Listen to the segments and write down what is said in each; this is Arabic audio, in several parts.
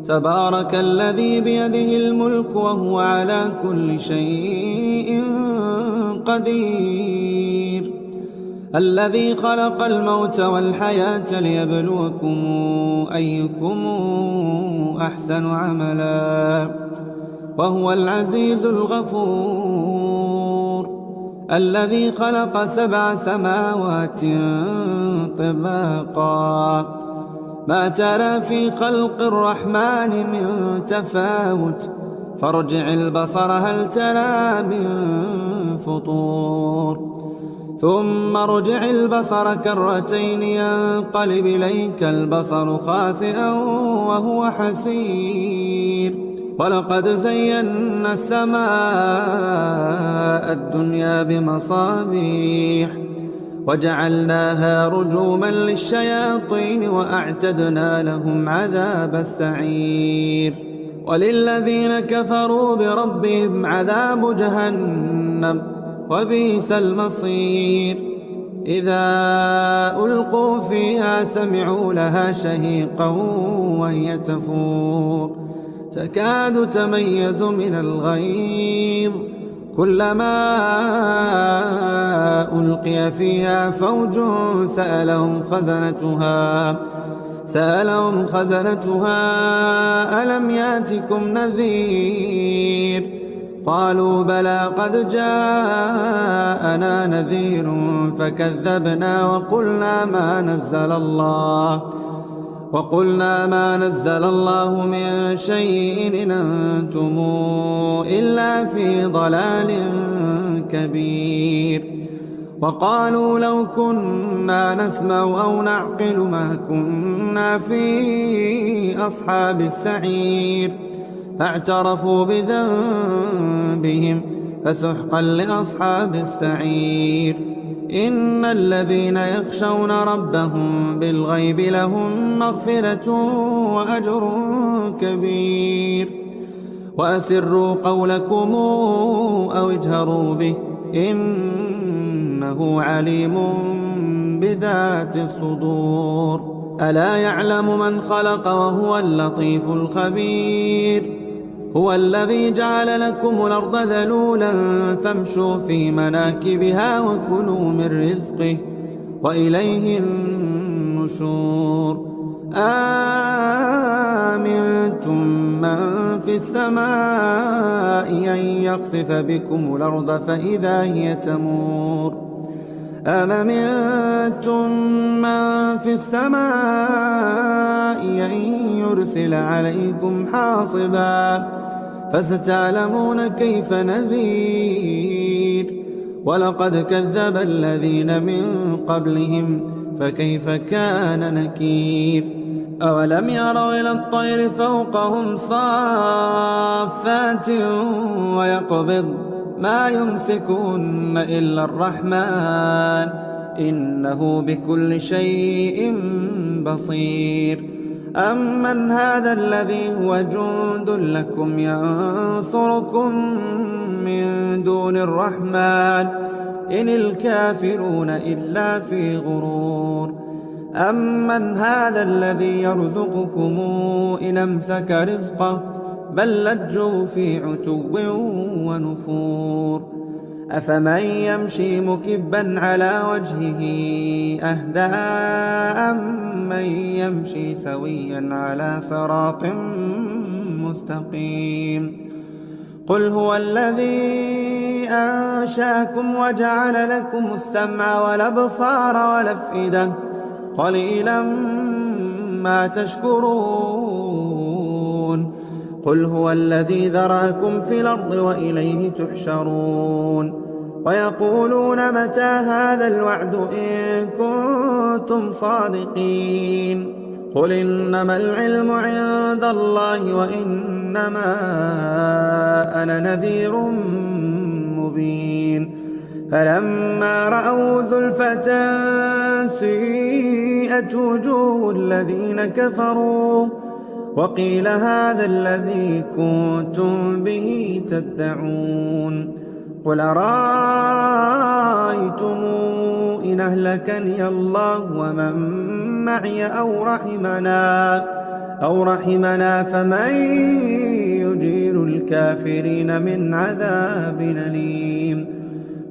تبارك الذي بيده الملك وهو على كل شيء قدير. الذي خلق الموت والحياة ليبلوكم أيكم أحسن عملا وهو العزيز الغفور. الذي خلق 7 سماوات طباقا ما ترى في خلق الرحمن من تفاوت فارجع البصر هل ترى من فطور ثم ارجع البصر كرتين ينقلب إليك البصر خاسئا وهو حسير. ولقد زينا السماء الدنيا بمصابيح وجعلناها رجوما للشياطين وأعتدنا لهم عذاب السعير. وللذين كفروا بربهم عذاب جهنم وبئس المصير. إذا ألقوا فيها سمعوا لها شهيقا وهي تفور تكاد تميز من الغيظ كلما ألقي فيها فوج سألهم خزنتها ألم يأتكم نذير قالوا بلى قد جاءنا نذير فكذبنا وقلنا ما نزل الله من شيء إن أنتم إلا في ضلال كبير. وقالوا لو كنا نسمع أو نعقل ما كنا في أصحاب السعير فاعترفوا بذنبهم فسحقا لأصحاب السعير. إن الذين يخشون ربهم بالغيب لهم مغفرة وأجر كبير. وأسروا قولكم أو اجهروا به إنه عليم بذات الصدور. ألا يعلم من خلق وهو اللطيف الخبير. هو الذي جعل لكم الأرض ذلولا فامشوا في مناكبها وكلوا من رزقه وإليه النشور. آمنتم من في السماء أن يخسف بكم الأرض فإذا هي تمور أم أمنتم من في السماء أن يرسل عليكم حاصبا فستعلمون كيف نذير. ولقد كذب الذين من قبلهم فكيف كان نكير. أولم يروا إلى الطير فوقهم صافات ويقبض ما يمسكون إلا الرحمن إنه بكل شيء بصير. أمن هذا الذي هو جند لكم ينصركم من دون الرحمن إن الكافرون إلا في غرور. أمن هذا الذي يرزقكم إن أمسك رزقه بل لجوا في عتو ونفور. أفمن يمشي مكبا على وجهه أهدى أمن يمشي سويا على صراط مستقيم. قل هو الذي أنشأكم وجعل لكم السمع والأبصار والأفئدة قليلا ما تشكرون. قل هو الذي ذرأكم في الأرض وإليه تحشرون. ويقولون متى هذا الوعد إن كنتم صادقين. قل إنما العلم عند الله وإنما أنا نذير مبين. فلما رأوا زلفة سيئت وجوه الذين كفروا وقيل هذا الذي كنتم به تدعون. قل أرأيتم إن أهلكني الله ومن معي أو رحمنا أو رحمنا فمن يجير الكافرين من عذاب أليم.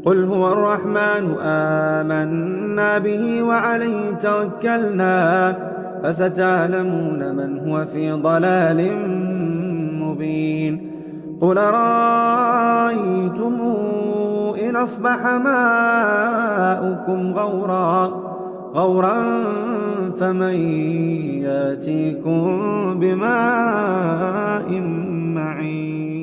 قل هو الرحمن آمنا به وعليه توكلنا فستعلمون من هو في ضلال مبين. قل رأيتم إن أصبح ماؤكم غورا فمن يأتيكم بماء معين.